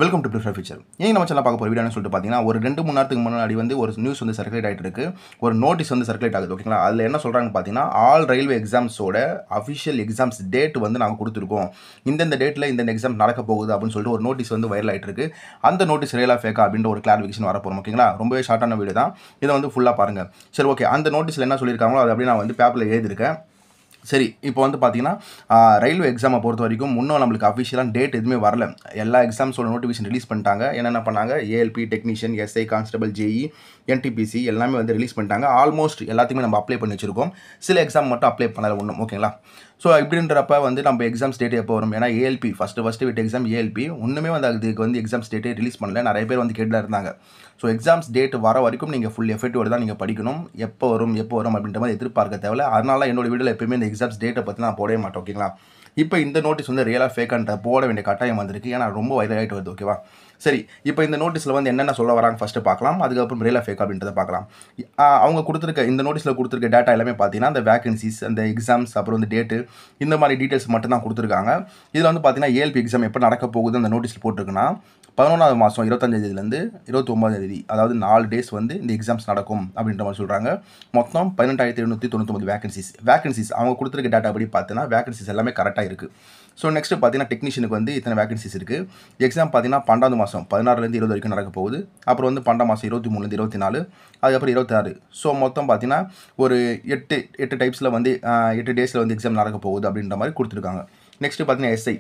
Welcome to prefer future. ஏன் நம்ம channel பார்க்க போகிற வீடியோன்னு சொல்லிட்டு பார்த்தீங்கன்னா, ஒரு 2-3 நேரத்துக்கு முன்னாடி ஒரு நியூஸ் சர்க்குலேட் ஆகிட்டு இருக்கு. ஒரு நோட்டீஸ் சர்க்குலேட் ஆகுது. ஓகேங்களா? அதில் என்ன சொல்கிறாங்கன்னு பார்த்தீங்கன்னா, ஆல் ரயில்வே எக்ஸாம்ஸோட அஃபிஷியல் எக்ஸாம்ஸ் டேட் நாங்கள் கொடுத்துருக்கோம். இந்த டேட்டில் இந்த எக்ஸாம் நடக்க போகுது அப்படின்னு சொல்லிட்டு ஒரு நோட்டீஸ் வைரல் ஆகிட்டு இருக்கு. அந்த நோட்டீஸ் ரியலா ஃபேக்கா அப்படின்ற ஒரு கிளாரிஃபிகேஷன் வரப்போகிறோம். ஓகேங்களா? ரொம்பவே ஷார்ட்டான வீடியோ தான். இதை ஃபுல்லாக பாருங்கள். சரி, ஓகே. அந்த நோட்டீஸில் என்ன சொல்லியிருக்காங்களோ அதை அப்படியே நான் பேப்பரில் எழுதியிருக்கேன். சரி, இப்போ பார்த்தீங்கன்னா, ரயில்வே எக்ஸாமை பொறுத்த வரைக்கும் இன்னும் நம்மளுக்கு அஃபிஷியலான டேட் எதுவுமே வரல. எல்லா எக்ஸாம்ஸோட நோட்டிஃபிகேஷன் ரிலீஸ் பண்ணிட்டாங்க. என்னென்ன பண்ணாங்க, ALP, technician, SI, constable, JE, NTPC எல்லாமே ரிலீஸ் பண்ணிட்டாங்க. ஆல்மோஸ்ட் எல்லாத்தையுமே நம்ம அப்ளை பண்ணி வச்சிருக்கோம். சில எக்ஸாம் மட்டும் அப்ளை பண்ணல ஒன்றும். ஓகேங்களா? ஸோ இப்படின்றப்ப நம்ம எக்ஸாம்ஸ் டேட் எப்போ வரும்? ஏன்னா ஏஎல்பி ஃபஸ்ட்டு விட்ட எக்ஸாம் ஏஎல்பி ஒன்றுமே அதுக்கு எக்ஸாம்ஸ் டேட்டே ரிலீஸ் பண்ணல. நிறைய பேர் கேட்டுலாம் இருந்தாங்க. ஸோ எக்ஸாம்ஸ் டேட் வர வரைக்கும் நீங்கள் ஃபுல் எஃபெக்டிவோடு தான் நீங்கள் படிக்கணும். எப்போ வரும் அப்படின்ற மாதிரி எதிர்பார்க்க தேவையில்ல. அதனால என்னோட வீடியோவில் எப்பயுமே இந்த எக்ஸாம்ஸ் டேட்டை பற்றி நான் போடவே மாட்டேன். ஓகேங்களா? இப்போ இந்த நோட்டீஸ் ரியலாக ஃபேக்கான்ற போட வேண்டிய கட்டாயம் வந்திருக்கு. ஏன்னா ரொம்ப வைரல் ஆகிட்டு வருது. ஓகேவா? சரி, இப்போ இந்த நோட்டீஸில் என்னென்ன சொல்ல வராங்க ஃபஸ்ட்டு பார்க்கலாம். அதுக்கப்புறம் ரியலாக ஃபேக் அப்படின்றத பார்க்கலாம். அவங்க கொடுத்துருக்க இந்த நோட்டீஸில் கொடுத்துருக்க டேட்டா எல்லாமே பார்த்தீங்கன்னா, அந்த வேகன்சிஸ், அந்த எக்ஸாம்ஸ், அப்புறம் டேட்டு, இந்த மாதிரி டீட்டெயில்ஸ் மட்டும் தான் கொடுத்துருக்காங்க. இதில் பார்த்தீங்கன்னா, ஏஎல்பி எக்ஸாம் எப்போ நடக்க போகுது அந்த நோட்டீஸில் போட்டிருக்குன்னா 11வது மாதம் 25 29 அதாவது 4 டேஸ் இந்த எக்ஸாம்ஸ் நடக்கும் அப்படின்ற மாதிரி சொல்கிறாங்க. மொத்தம் 18,799 வேகன்சிஸ் அவங்க கொடுத்துருக்க டேட்டா படி பார்த்தீங்கன்னா வேகன்சிஸ் எல்லாமே கரெக்டாக இருக்குது. ஸோ நெக்ஸ்ட்டு பார்த்தீங்கன்னா, டெக்னீஷியனுக்கு இத்தனை வேகன்சிஸ் இருக்குது. எக்ஸாம் பார்த்தீங்கன்னா 12வது மாதம் 16லேருந்து 20 வரைக்கும் நடக்க போகுது. அப்புறம் 12ஆம் மாதம் 23லேருந்து 24, அதுக்கப்புறம் 26. ஸோ மொத்தம் பார்த்தீங்கன்னா ஒரு 8 டைப்ஸில் 8 டேஸில் எக்ஸாம் நடக்க போகுது அப்படின்ற மாதிரி கொடுத்துருக்காங்க. நெக்ஸ்ட்டு பார்த்தீங்கன்னா எஸ்ஐ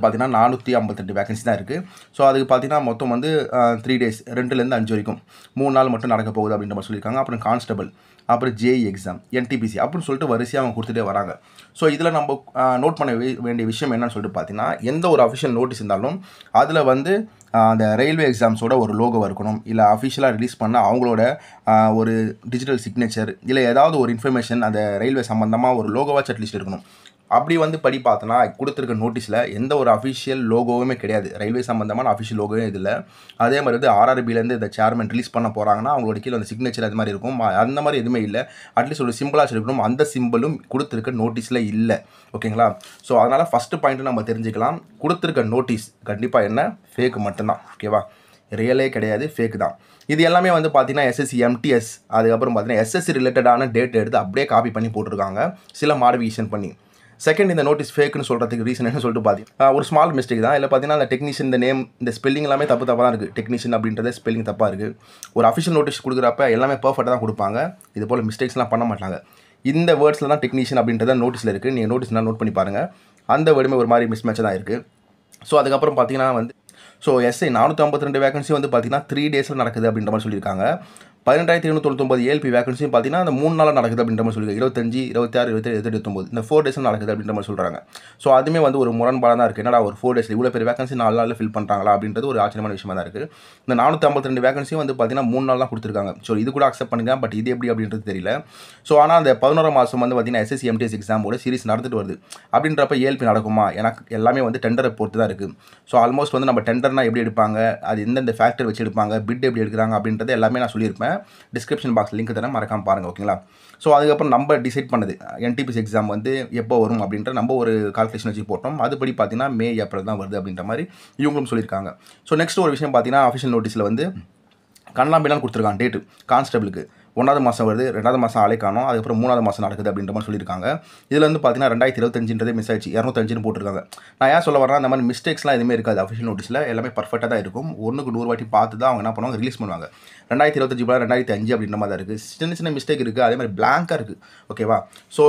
பார்த்தீங்கன்னா 452 வேகன்சி தான் இருக்குது. ஸோ அதுக்கு பார்த்தீங்கன்னா மொத்தம் 3 டேஸ் 2லேருந்து 5 வரைக்கும் 3 நாள் மட்டும் நடக்க போகுது அப்படின்ற மாதிரி சொல்லியிருக்காங்க. அப்புறம் கான்ஸ்டபிள், அப்புறம் ஜேஇ எக்ஸாம், என்டிபிசி அப்படின்னு சொல்லிட்டு வரிசையாக அவங்க கொடுத்துட்டே வராங்க. ஸோ இதில் நம்ம நோட் பண்ண வேண்டிய விஷயம் என்னன்னு சொல்லிட்டு பார்த்தீங்கன்னா, எந்த ஒரு அஃபிஷியல் நோட்டீஸ் இருந்தாலும் அதில் அந்த ரயில்வே எக்ஸாம்ஸோட ஒரு லோகோ இருக்கணும். இல்லை அஃபிஷியலாக ரிலீஸ் பண்ண அவங்களோட ஒரு டிஜிட்டல் சிக்னேச்சர், இல்லை ஏதாவது ஒரு இன்ஃபர்மேஷன் அந்த ரயில்வே சம்மந்தமாக ஒரு லோகோவாச்சும் அட்லீஸ்ட் இருக்கணும். அப்படி படி பார்த்தோன்னா கொடுத்துருக்க நோட்டீஸில் எந்த ஒரு அஃபிஷியல் லோகோவுமே கிடையாது. ரயில்வே சம்மந்தமான அஃபிஷியல் லோகோவே இதில். அதே மாதிரி ஆர்ஆர்பிலேருந்து இந்த சேர்மன் ரிலீஸ் பண்ண போகிறாங்கன்னா அவங்களோட கீழே அந்த சிக்னேச்சர் அது மாதிரி இருக்கும். அந்த மாதிரி எதுவுமே இல்லை. அட்லீஸ்ட் ஒரு சிம்பிளாக இருக்கணும். அந்த சிம்பிளும் கொடுத்துருக்க நோட்டீஸில் இல்லை. ஓகேங்களா? ஸோ அதனால் ஃபஸ்ட்டு பாயிண்ட்டு நம்ம தெரிஞ்சுக்கலாம். கொடுத்துருக்க நோட்டீஸ் கண்டிப்பாக என்ன ஃபேக் மட்டும்தான். ஓகேவா? ரியலே கிடையாது, ஃபேக் தான். இது எல்லாமே பார்த்தீங்கன்னா எஸ்எஸ்சி, எம்டிஎஸ், அதுக்கப்புறம் பார்த்தீங்கன்னா எஸ்எஸ்சி ரிலேட்டடான டேட் எடுத்து அப்படியே காப்பி பண்ணி போட்டிருக்காங்க, சில மாடிஃபிகேஷன் பண்ணி. செகண்ட், இந்த நோட்டீஸ் ஃபேக்குன்னு சொல்கிறதுக்கு ரீசன் என்ன சொல்லிட்டு பார்த்தீங்கன்னா, ஒரு ஸ்மால் மிஸ்டேக் தான். இல்லை பார்த்தீங்கன்னா அந்த டெக்னீஷியன் இந்த நேம், இந்த ஸ்பெல்லிங் எல்லாமே தப்பாக தான் இருக்குது. டெக்னீஷியன் அப்படின்றத ஸ்பெல்லிங் தப்பாக இருக்குது. ஒரு அஃபிஷியல் நோட்டீஸ் கொடுக்குறப்ப எல்லாமே பர்ஃபெக்டாக தான் கொடுப்பாங்க. இது போல் மிஸ்டேக்ஸ்லாம் பண்ண மாட்டாங்க. இந்த வேர்ட்ஸில் தான் டெக்னீஷியன் அப்படின்றத நோட்டீஸில் இருக்குது. நீங்கள் நோட்டீஸ்லாம் நோட் பண்ணி பாருங்கள். அந்த வேர்டுமே ஒரு மாதிரி மிஸ்மேட்சாக தான் இருக்குது. ஸோ அதுக்கப்புறம் பார்த்தீங்கன்னா ஸோ எஸ்ஐ 452 வேகன்சி பார்த்தீங்கன்னா 3 டேஸில் நடக்குது அப்படின்ற மாதிரி சொல்லியிருக்காங்க. 18,799 ஏஎல்பி வேகன்சியும் பார்த்தீங்கன்னா அந்த 3 நாளாக நடக்குது அப்படின்ற மாதிரி சொல்லியிருக்காங்க. 25, 26, 27, 28, 29 இந்த 4 டேஸில் நடக்குது அப்படின்ற மாதிரி சொல்கிறாங்க. ஸோ அதுவுமே ஒரு முரண்பாடாக தான் இருக்குது. என்னடா ஒரு 4 டேஸில் இவ்வளோ பெரிய வேகன்சி 4 நாளில் ஃபில் பண்ணுறாங்களா அப்படின்றது ஒரு ஆச்சரியமான விஷயமாக தான் இருக்குது. இந்த 452 வேகன்சியும் பார்த்தீங்கன்னா 3 நாள் தான் கொடுத்துருக்காங்க. ஸோ இது கூட அக்செப்ட் பண்ணுங்க. பட் இது எப்படி அப்படின்றது தெரியல. ஸோ ஆனால் அந்த 11ஆம் மாதம் பார்த்தீங்கன்னா எஸ்எஸ்சி, எம்டிஎஸ் எக்ஸாமோட சீரிஸ் நடந்துட்டு வருது. அப்படின்றப்ப ஏஎல்பி நடக்குமா? எனக்கு எல்லாமே டெண்டரை பொறுத்து தான் இருக்குது. ஸோ ஆல்மோஸ்ட் நம்ம டெண்டர்னா எப்படி எடுப்பாங்க, அது எந்தெந்த ஃபேக்டர் வச்சு எடுப்பாங்க, பிட் எப்படி எடுக்கிறாங்க அப்படின்றது எல்லாமே நான் சொல்லியிருப்பேன். டிஸ்கிரிப்ஷன் பாக்ஸ் லிங்க் தரேன், மறக்காம பாருங்கள். ஓகேங்களா? ஸோ அதுக்கப்புறம் நம்ம டிசைட் பண்ணது என்டிபிசி எக்ஸாம் எப்போ வரும் அப்படின்ற நம்ம ஒரு கால்குலேஷன் வச்சு போட்டோம். அதுபடி பார்த்தீங்கன்னா மே, ஏப்ரல் தான் வருது அப்படின்ற மாதிரி இவங்களும் சொல்லியிருக்காங்க. ஸோ நெக்ஸ்ட் ஒரு விஷயம் பார்த்தீங்கன்னா, அஃபிஷியல் நோட்டீஸில் கண்ணாம்பிலாம் கொடுத்துருக்காங்க. டேட்டு கான்ஸ்டபிளுக்கு 1வது மாதம் வருது, 2வது மாதம் ஆளே காணும், அதுக்கப்புறம் 3வது மாதம் நடக்குது அப்படின்ற மாதிரி சொல்லியிருக்காங்க. இதில் பார்த்தீங்கன்னா 2025 மிஸ் ஆயிடுச்சு, 205 போட்டிருக்காங்க. நான் ஏன் சொல்ல வரேன், அந்த மாதிரி மிஸ்டேக்ஸ்லாம் எதுவுமே இருக்காது. அஃபிஷியல் நோட்டீஸில் எல்லாமே பர்ஃபெக்டாக தான் இருக்கும். 1க்கு 100 வாட்டி பார்த்து தான் அவங்க என்ன பண்ணுவாங்க, ரிலீஸ் பண்ணுவாங்க. 2025 போல 2005 அப்படின்ற மாதிரி தான் இருக்குது. சின்ன மிஸ்டேக் இருக்குது. அதே மாதிரி பிளாங்காக இருக்குது. ஓகேவா? ஸோ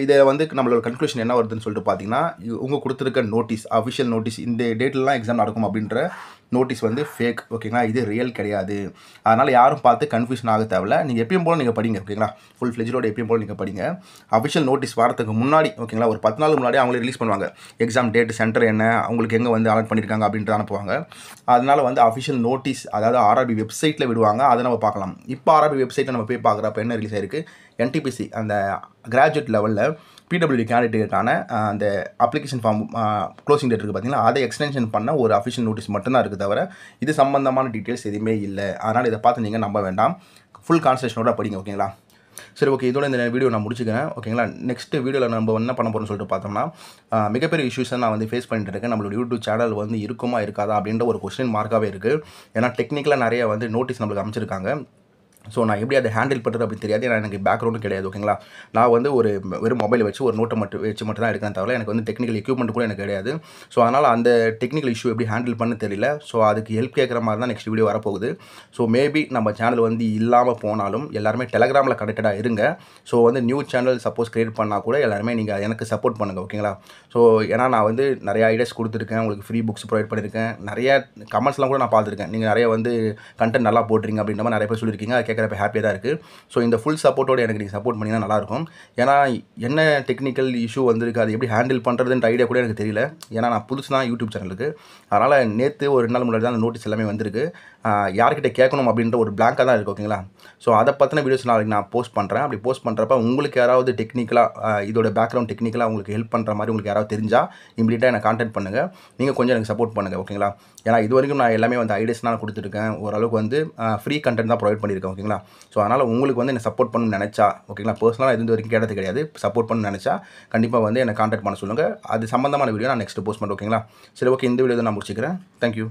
இதை நம்மளோட கன்க்ளூஷன் என்ன வருதுன்னு சொல்லிட்டு பார்த்தீங்கன்னா, இவங்க கொடுத்துருக்க நோட்டீஸ், அஃபிஷியல் நோட்டீஸ், இந்த டேட்லலாம் எக்ஸாம் நடக்கும் அப்படின்ற நோட்டீஸ் ஃபேக். ஓகேங்களா? இது ரியல் கிடையாது. அதனால் யாரும் பார்த்து கன்ஃபியூஷன் ஆக தேவையில்ல. நீங்கள் எப்பயும் போல் நீங்கள் படிங்க. ஓகேங்களா? ஃபுல் ஃப்ளெஜோட எப்பயும் போல் நீங்கள் படிங்க. அஃபிஷியல் நோட்டீஸ் வரதுக்கு முன்னாடி, ஓகேங்களா, ஒரு 10 நாள் முன்னாடி அவங்களே ரிலீஸ் பண்ணுவாங்க. எக்ஸாம் டேட், சென்டர் என்ன, அவங்களுக்கு எங்கே அலாட் பண்ணியிருக்காங்க அப்படின்ட்டு அனுப்புவாங்க. அதனால் அஃபிஷியல் நோட்டீஸ், அதாவது ஆர்ஆர்பி வெப்சைட்டில் விடுவாங்க. அதை நம்ம பார்க்கலாம். இப்போ ஆர்ஆர்பி வெப்சைட்டில் நம்ம போய் பார்க்குறப்ப என்ன ரிலீஸ் ஆயிருக்கு, என்டிபிசி அந்த கிராஜுவேட் லெவலில் பிடபிள்யூடி கேண்டிடேட்டான அந்த அப்ளிகேஷன் ஃபார்ம் க்ளோசிங் டேட் இருக்குது பார்த்தீங்கன்னா, அதை எக்ஸ்டென்ஷன் பண்ண ஒரு அஃபிஷியல் நோட்டீஸ் மட்டும்தான் இருக்குது தவிர இது சம்பந்தமான டீட்டெயில்ஸ் எதுவுமே இல்லை. அதனால் இதை பார்த்து நீங்கள் நம்ப வேண்டாம். ஃபுல் கான்சன்ட்ரேஷனோட படிங்க. ஓகேங்களா? சரி, ஓகே. இதோட இந்த வீடியோ நான் முடிச்சுக்கிறேன். ஓகேங்களா? நெக்ஸ்ட் வீடியோவில் நம்ம என்ன பண்ண போறோம்னு சொல்லிட்டு பார்த்தோம்னா, மிகப்பெரிய இஷ்யூஸை நான் வந்து ஃபேஸ் பண்ணிட்டு இருக்கேன். நம்மளோட யூடியூப் சேனல் வந்து இருக்குமா, இருக்காதா அப்படின்ற ஒரு கொஸ்டின் மார்க்காவே இருக்கு. ஏன்னா டெக்னிக்கலா நிறைய வந்து நோட்டீஸ் நம்மளுக்கு அனுப்பிச்சிருக்காங்க. ஸோ நான் எப்படி அதை ஹேண்டில் பண்ணுறது அப்படின்னு தெரியாது. ஏன்னா எனக்கு பேக்ரவுண்டும் கிடையாது. ஓகேங்களா? நான் வந்து வெறும் மொபைல் வச்சு ஒரு நோட்டை மட்டும் தான் எடுக்கிறேன் தவிர எனக்கு வந்து டெக்னிக்கல் எக்யூப்மெண்ட் கூட எனக்கு கிடையாது. ஸோ அதனால் அந்த டெக்னிக்கல் இஷ்யூ எப்படி ஹேண்டில் பண்ண தெரியல. ஸோ அதுக்கு ஹெல்ப் கேட்குற மாதிரி தான் நெக்ஸ்ட் வீடியோ வரப்போகுது. ஸோ மேபி நம்ம சேனல் வந்து இல்லாமல் போனாலும் எல்லாருமே டெலகிராமில் கனெக்டடாக இருங்க. ஸோ வந்து நியூ சேனல் சப்போஸ் கிரியேட் பண்ணால் கூட எல்லாருமே நீங்கள் எனக்கு சப்போர்ட் பண்ணுங்கள். ஓகேங்களா? ஸோ ஏன்னா நான் வந்து நிறைய ஐடியாஸ் கொடுத்துருக்கேன். உங்களுக்கு ஃப்ரீ புக்ஸ் ப்ரொவைட் பண்ணியிருக்கேன். நிறைய கமெண்ட்ஸ்லாம் கூட நான் பார்த்துருக்கேன். நீங்கள் நிறைய வந்து கண்டென்ட் நல்லா போடுறீங்க அப்படின்ற மாதிரி நிறைய பேர் சொல்லியிருக்கீங்க. அதை கேட்குறப்ப ஹாப்பியாக தான் இருக்குது. ஸோ இந்த ஃபுல் சப்போர்ட்டோடு எனக்கு நீங்கள் சப்போர்ட் பண்ணிங்கன்னா நல்லாயிருக்கும். ஏன்னா என்ன டெக்னிக்கல் இஷ்யூ வந்திருக்கு, அது எப்படி ஹேண்டில் பண்ணுறதுன்ற ஐடியா கூட எனக்கு தெரியல. ஏன்னா நான் புதுசு தான் யூடியூப் சேனலுக்கு. அதனால் நேற்று ஒரு 2 நாள் முன்னாடி தான் அந்த நோட்டீஸ் எல்லாமே வந்திருக்கு. யார்கிட்ட கேட்கணும் அப்படின்ற ஒரு பிளாங்காக தான் இருக்குது. ஓகேங்களா? ஸோ அதை பற்றின வீடியோஸ் நாளைக்கு நான் போஸ்ட் பண்ணுறேன். அப்படி போஸ்ட் பண்ணுறப்ப உங்களுக்கு யாராவது டெக்னிக்கலாக இதோட பேக்ரவுண்ட் டெக்னிக்கலாக உங்களுக்கு ஹெல்ப் பண்ணுற மாதிரி உங்களுக்கு யாராவது தெரிஞ்சால் இமீடியட்டாக எனக்கு கான்டாக்ட் பண்ணுங்கள். நீங்கள் கொஞ்சம் எனக்கு சப்போர்ட் பண்ணுங்கள். ஓகேங்களா? ஏன்னா இது வரைக்கும் நான் எல்லாமே வந்து ஐடியாஸ்லாம் கொடுத்துருக்கேன். ஓரளவுக்கு வந்து ஃப்ரீ கண்டென்ட் தான் ப்ரொவைட் பண்ணியிருக்கேன். ஓகேங்களா? ஸோ அதனால் உங்களுக்கு வந்து என்ன சப்போர்ட் பண்ணணும்னு நினச்சா, ஓகேங்களா? பர்சனலாக இது வரைக்கும் கேட்டது கிடையாது. சப்போர்ட் பண்ணணும்னு நினச்சா கண்டிப்பாக வந்து என்னை கான்டாக்ட் பண்ண சொல்லுங்கள். அது சம்மந்தமான வீடியோ நான் நெக்ஸ்ட் போஸ்ட் பண்ணுறேன். ஓகேங்களா? சரி, ஓகே. இந்த வீடியோ நான் முடிச்சுக்கிறேன். தேங்க்யூ.